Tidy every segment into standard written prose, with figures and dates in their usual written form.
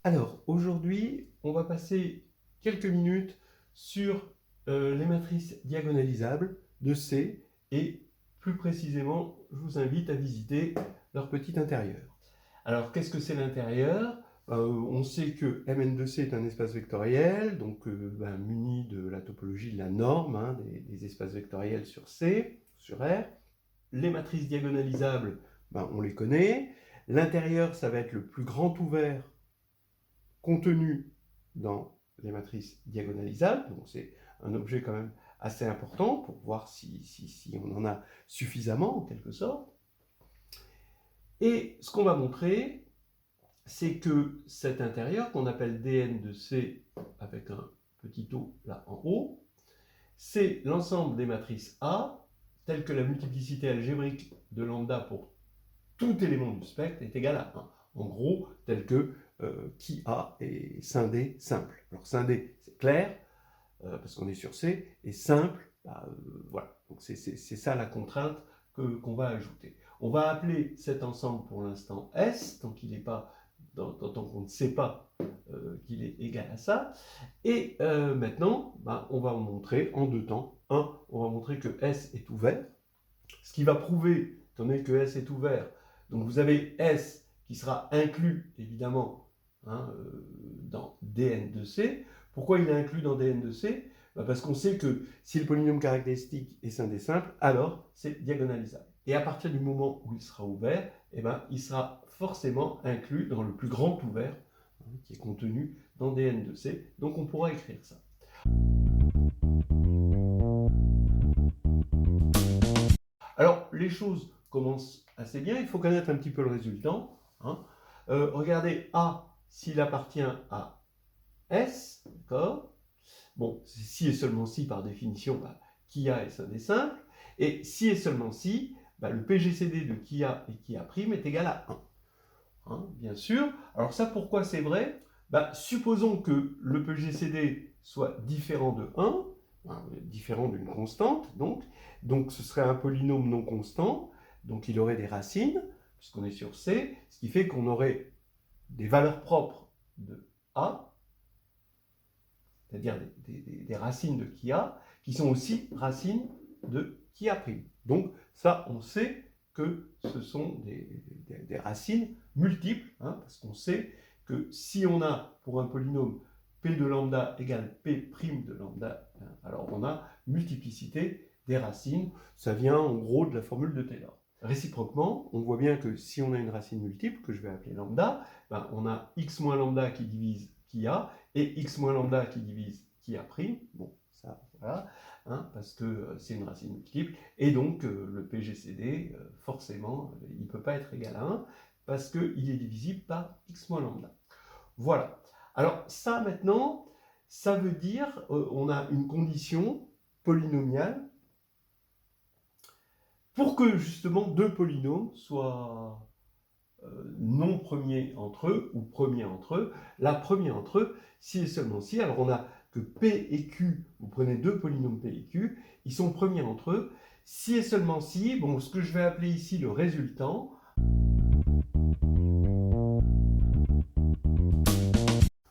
Alors, aujourd'hui, on va passer quelques minutes sur les matrices diagonalisables de C et plus précisément, je vous invite à visiter leur petit intérieur. Alors, qu'est-ce que c'est l'intérieur? On sait que Mn de C est un espace vectoriel, donc muni de la topologie de la norme, hein, des espaces vectoriels sur C, sur R. Les matrices diagonalisables, on les connaît. L'intérieur, ça va être le plus grand ouvert contenu dans les matrices diagonalisables. Donc c'est un objet quand même assez important pour voir si on en a suffisamment, en quelque sorte. Et ce qu'on va montrer, c'est que cet intérieur, qu'on appelle dn de C avec un petit o là en haut, c'est l'ensemble des matrices A, telles que la multiplicité algébrique de lambda pour tout élément du spectre est égal à 1. En gros, tel que qui A est scindé simple. Alors scindé, c'est clair, parce qu'on est sur C, et simple, voilà. Donc c'est ça la contrainte qu'on va ajouter. On va appeler cet ensemble pour l'instant S, tant qu'il n'est pas, tant qu'on ne sait pas qu'il est égal à ça. Et maintenant, on va montrer en deux temps. Un, on va montrer que S est ouvert, ce qui va prouver, étant donné que S est ouvert, donc vous avez S qui sera inclus, évidemment, dans dn de C. Pourquoi il est inclus dans dn de C? Parce qu'on sait que si le polynôme caractéristique est scindé simple, alors c'est diagonalisable. Et à partir du moment où il sera ouvert, il sera forcément inclus dans le plus grand ouvert, qui est contenu dans dn de C. Donc on pourra écrire ça. Alors, les choses commencent assez bien, il faut connaître un petit peu le résultat. Regardez A, s'il appartient à S, d'accord? Bon, si et seulement si, par définition, qui A est scindé simple. Et si et seulement si, le PGCD de qui A et qui A' est égal à 1. Bien sûr. Alors ça, pourquoi c'est vrai? Supposons que le PGCD soit différent de 1, différent d'une constante, donc ce serait un polynôme non constant, donc il aurait des racines, puisqu'on est sur C, ce qui fait qu'on aurait des valeurs propres de A, c'est-à-dire des racines de qui A, qui sont aussi racines de qui A'. Donc ça, on sait que ce sont des racines multiples, parce qu'on sait que si on a pour un polynôme P de lambda égale P' de lambda, alors on a multiplicité des racines. Ça vient en gros de la formule de Taylor. Réciproquement, on voit bien que si on a une racine multiple, que je vais appeler lambda, on a x moins lambda qui divise qui a, et x moins lambda qui divise qui a'. Bon, ça, voilà, parce que c'est une racine multiple. Et donc, le PGCD, forcément, il ne peut pas être égal à 1, parce qu'il est divisible par x moins lambda. Voilà. Alors, ça, maintenant, ça veut dire, on a une condition polynomiale pour que, justement, deux polynômes soient non premiers entre eux ou premiers entre eux. La première entre eux, si et seulement si. Alors on a que P et Q, vous prenez deux polynômes P et Q, ils sont premiers entre eux. Si et seulement si, bon, ce que je vais appeler ici le résultant.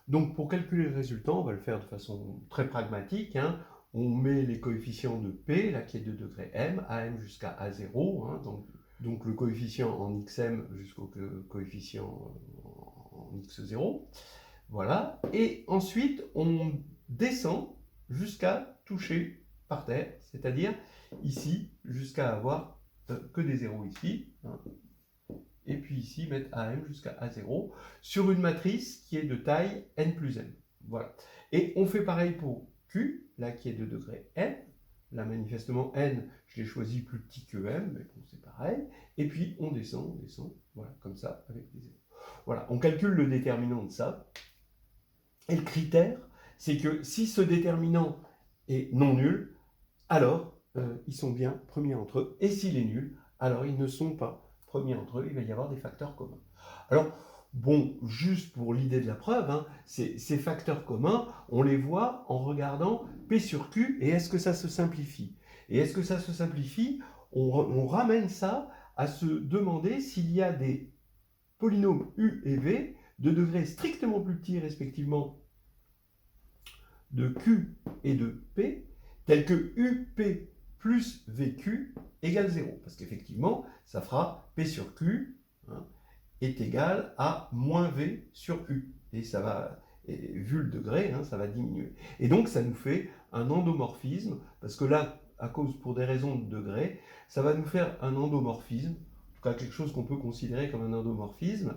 Donc pour calculer le résultat, on va le faire de façon très pragmatique. On met les coefficients de P, là qui est de degré M, AM jusqu'à A0, donc le coefficient en xm jusqu'au coefficient en x0. Voilà. Et ensuite, on descend jusqu'à toucher par terre, c'est-à-dire ici, jusqu'à avoir que des zéros ici. Et puis ici, mettre AM jusqu'à A0 sur une matrice qui est de taille n plus m. Voilà. Et on fait pareil pour Q, là qui est de degré n. Là, manifestement, n, je l'ai choisi plus petit que m, mais bon, c'est pareil. Et puis, on descend, voilà, comme ça, avec des zéros. Voilà, on calcule le déterminant de ça. Et le critère, c'est que si ce déterminant est non nul, alors ils sont bien premiers entre eux. Et s'il est nul, alors ils ne sont pas premiers entre eux. Il va y avoir des facteurs communs. Alors, bon, juste pour l'idée de la preuve, ces facteurs communs, on les voit en regardant P sur Q, et est-ce que ça se simplifie? Et est-ce que ça se simplifie? On ramène ça à se demander s'il y a des polynômes U et V de degrés strictement plus petits respectivement de Q et de P, tels que UP plus VQ égale 0. Parce qu'effectivement, ça fera P sur Q, hein, est égal à moins V sur U. Et ça va, et vu le degré, hein, ça va diminuer. Et donc, ça nous fait un endomorphisme, parce que là, à cause pour des raisons de degré, ça va nous faire un endomorphisme, en tout cas quelque chose qu'on peut considérer comme un endomorphisme,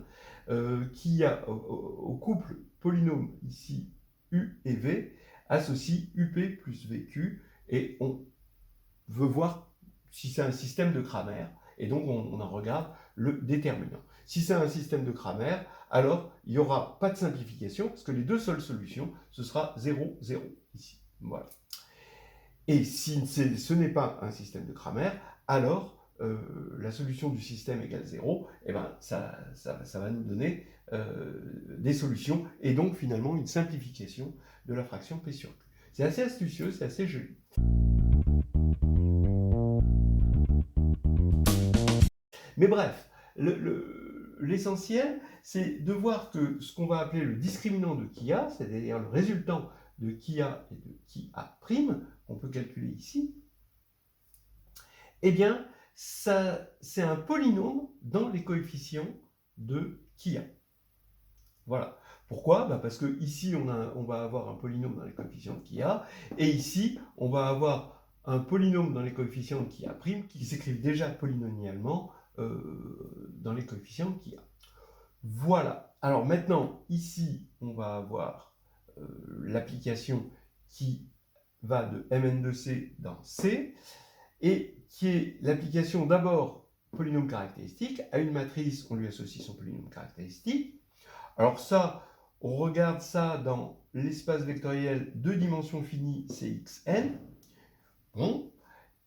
qui a au couple polynôme ici U et V, associe UP plus VQ, et on veut voir si c'est un système de Cramer, et donc on en regarde le déterminant. Si c'est un système de Cramer, alors il n'y aura pas de simplification, parce que les deux seules solutions, ce sera 0, 0, ici. Voilà. Et si ce n'est pas un système de Cramer, alors la solution du système égale 0, et ben ça va nous donner des solutions, et donc finalement une simplification de la fraction P sur Q. C'est assez astucieux, c'est assez joli. Mais bref, l'essentiel, c'est de voir que ce qu'on va appeler le discriminant de qui a, c'est-à-dire le résultant de qui a et de qui a prime, qu'on peut calculer ici, eh bien, c'est un polynôme dans les coefficients de qui a. Voilà. Pourquoi? Parce que ici, on va avoir un polynôme dans les coefficients de qui a, et ici, on va avoir un polynôme dans les coefficients de qui a prime, qui s'écrivent déjà polynomialement dans les coefficients de qui a. Voilà. Alors maintenant, ici, on va avoir l'application qui va de Mn de C dans C, et qui est l'application d'abord polynôme caractéristique. À une matrice, on lui associe son polynôme caractéristique. Alors ça, on regarde ça dans l'espace vectoriel de dimension finie Cxn. Bon.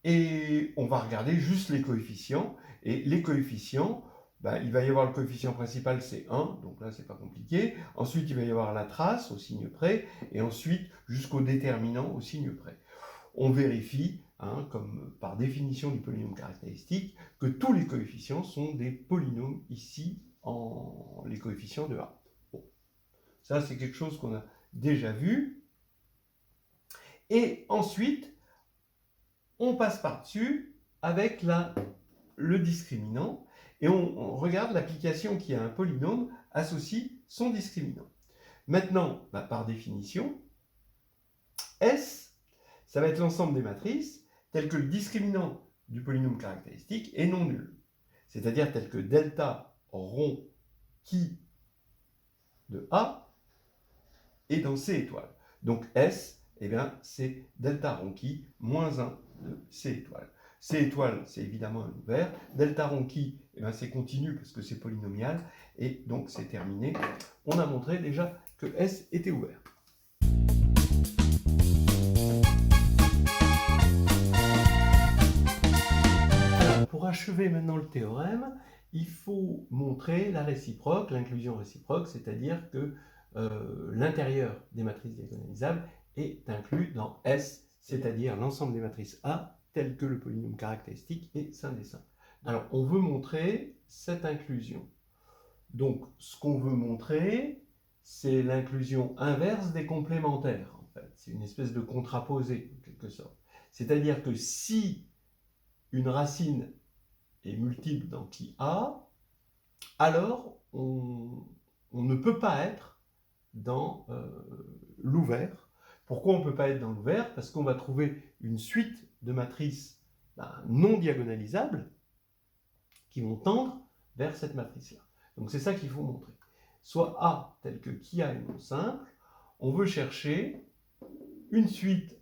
Et on va regarder juste les coefficients. Et les coefficients, il va y avoir le coefficient principal, c'est 1, donc là, c'est pas compliqué. Ensuite, il va y avoir la trace au signe près, et ensuite, jusqu'au déterminant au signe près. On vérifie, comme par définition du polynôme caractéristique, que tous les coefficients sont des polynômes ici, les coefficients de A. Bon. Ça, c'est quelque chose qu'on a déjà vu. Et ensuite, on passe par-dessus avec le discriminant, et on regarde l'application qui a un polynôme associe son discriminant. Maintenant, par définition, S, ça va être l'ensemble des matrices, tel que le discriminant du polynôme caractéristique est non nul. C'est-à-dire tel que delta rond qui de A est dans C étoile. Donc S, eh bien, c'est delta rond qui moins 1 de C étoile. C étoile, c'est évidemment un ouvert. Delta rond qui, eh bien, c'est continu parce que c'est polynomial. Et donc, c'est terminé. On a montré déjà que S était ouvert. Alors, pour achever maintenant le théorème, il faut montrer la réciproque, l'inclusion réciproque, c'est-à-dire que l'intérieur des matrices diagonalisables est inclus dans S, c'est-à-dire l'ensemble des matrices A, telles que le polynôme caractéristique et sin des simples. Alors, on veut montrer cette inclusion. Donc, ce qu'on veut montrer, c'est l'inclusion inverse des complémentaires, en fait. C'est une espèce de contraposé, en quelque sorte. C'est-à-dire que si une racine est multiple dans qui A, alors on ne peut pas être dans l'ouvert. Pourquoi on ne peut pas être dans l'ouvert? Parce qu'on va trouver une suite de matrices non diagonalisables qui vont tendre vers cette matrice-là. Donc c'est ça qu'il faut montrer. Soit A tel que qui A est non simple, on veut chercher une suite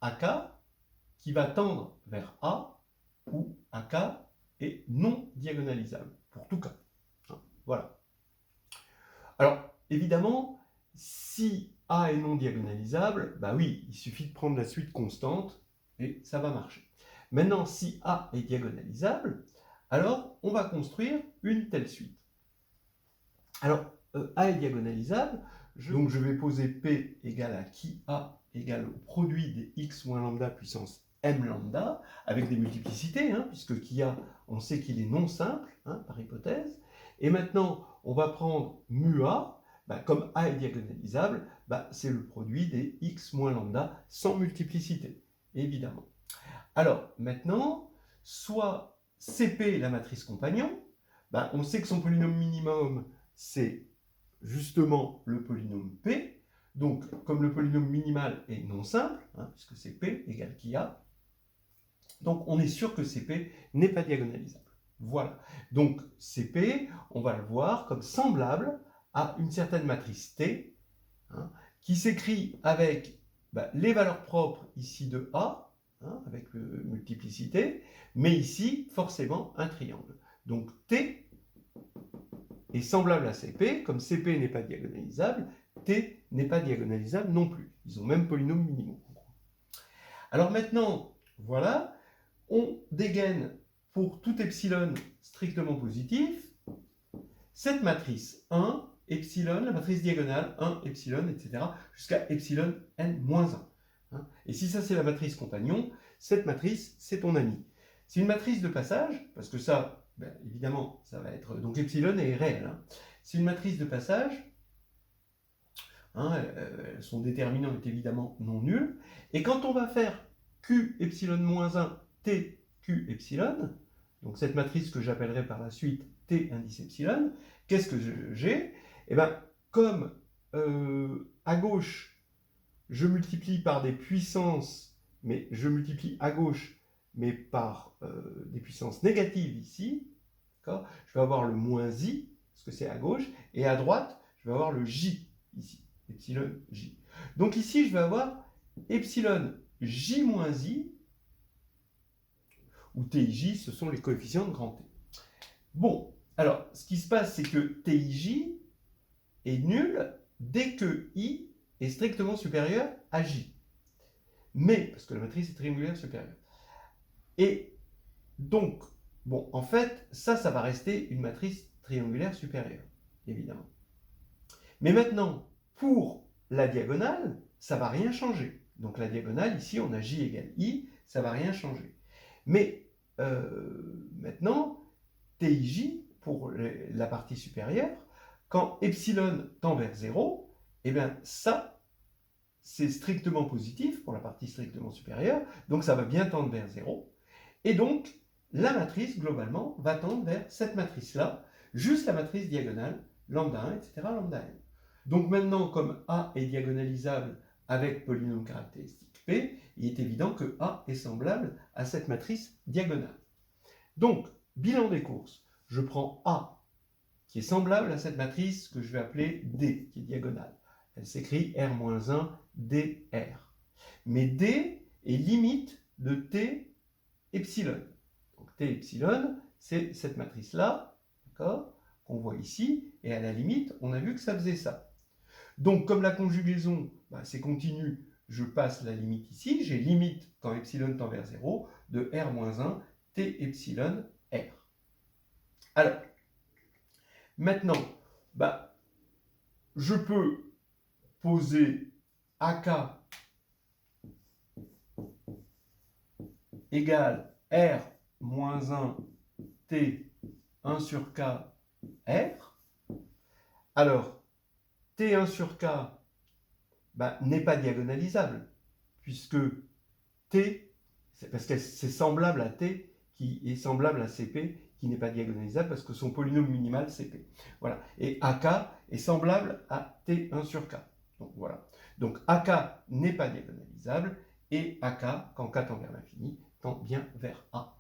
AK qui va tendre vers A, où AK est non diagonalisable, pour tout cas. Voilà. Alors, évidemment, si A est non diagonalisable, oui, il suffit de prendre la suite constante et ça va marcher. Maintenant, si A est diagonalisable, alors on va construire une telle suite. Alors, A est diagonalisable, donc je vais poser P égale à qui A égale au produit des x moins lambda puissance m lambda, avec des multiplicités, puisque qui A, on sait qu'il est non simple, par hypothèse. Et maintenant, on va prendre mu A, comme A est diagonalisable, c'est le produit des x moins lambda sans multiplicité, évidemment. Alors, maintenant, soit CP est la matrice compagnon, on sait que son polynôme minimum, c'est justement le polynôme P. Donc, comme le polynôme minimal est non simple, puisque c'est P égale qui A, donc on est sûr que CP n'est pas diagonalisable. Voilà. Donc CP, on va le voir comme semblable à une certaine matrice T, qui s'écrit avec les valeurs propres ici de A, avec multiplicité, mais ici, forcément, un triangle. Donc T est semblable à CP, comme CP n'est pas diagonalisable, T n'est pas diagonalisable non plus. Ils ont même polynôme minimum. Alors maintenant, voilà, on dégaine pour tout epsilon strictement positif cette matrice 1, epsilon, la matrice diagonale, 1, epsilon, etc., jusqu'à epsilon n-1. Et si ça c'est la matrice compagnon, cette matrice c'est ton ami. C'est une matrice de passage, parce que ça, évidemment, ça va être... Donc epsilon est réel. C'est une matrice de passage. Son déterminant est évidemment non nul. Et quand on va faire Q epsilon-1, T, Q epsilon, donc cette matrice que j'appellerai par la suite T indice epsilon, qu'est-ce que j'ai? Eh bien, comme à gauche, je multiplie par des puissances, mais je multiplie à gauche, mais par des puissances négatives ici, je vais avoir le moins I, parce que c'est à gauche, et à droite, je vais avoir le J ici, epsilon J. Donc ici, je vais avoir epsilon J moins I, où TIJ, ce sont les coefficients de grand T. Bon, alors, ce qui se passe, c'est que TIJ est nul dès que I est strictement supérieur à J. Mais, parce que la matrice est triangulaire supérieure. Et donc, bon, en fait, ça va rester une matrice triangulaire supérieure, évidemment. Mais maintenant, pour la diagonale, ça ne va rien changer. Donc la diagonale, ici, on a J égale I, ça ne va rien changer. Mais maintenant, TIJ, pour la partie supérieure, quand epsilon tend vers 0, eh bien ça, c'est strictement positif pour la partie strictement supérieure, donc ça va bien tendre vers 0. Et donc, la matrice, globalement, va tendre vers cette matrice-là, juste la matrice diagonale, lambda 1, etc., lambda n. Donc maintenant, comme A est diagonalisable avec polynôme caractéristique P, il est évident que A est semblable à cette matrice diagonale. Donc, bilan des courses, je prends A, qui est semblable à cette matrice que je vais appeler D, qui est diagonale. Elle s'écrit R-1 DR. Mais D est limite de T epsilon. Donc T epsilon, c'est cette matrice-là, d'accord, qu'on voit ici, et à la limite, on a vu que ça faisait ça. Donc, comme la conjugaison, c'est continu, je passe la limite ici, j'ai limite quand epsilon tend vers 0 de R-1 T epsilon R. Alors, maintenant, je peux poser AK égale R-1 T 1 sur K R. Alors, T1 sur K n'est pas diagonalisable, puisque T, parce que c'est semblable à T, qui est semblable à CP, qui n'est pas diagonalisable, parce que son polynôme minimal, c'est P. Voilà. Et AK est semblable à T1 sur K. Donc voilà. Donc AK n'est pas diagonalisable, et AK, quand K tend vers l'infini, tend bien vers A.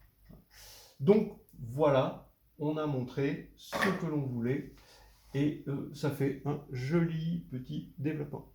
Donc voilà, on a montré ce que l'on voulait, et ça fait un joli petit développement.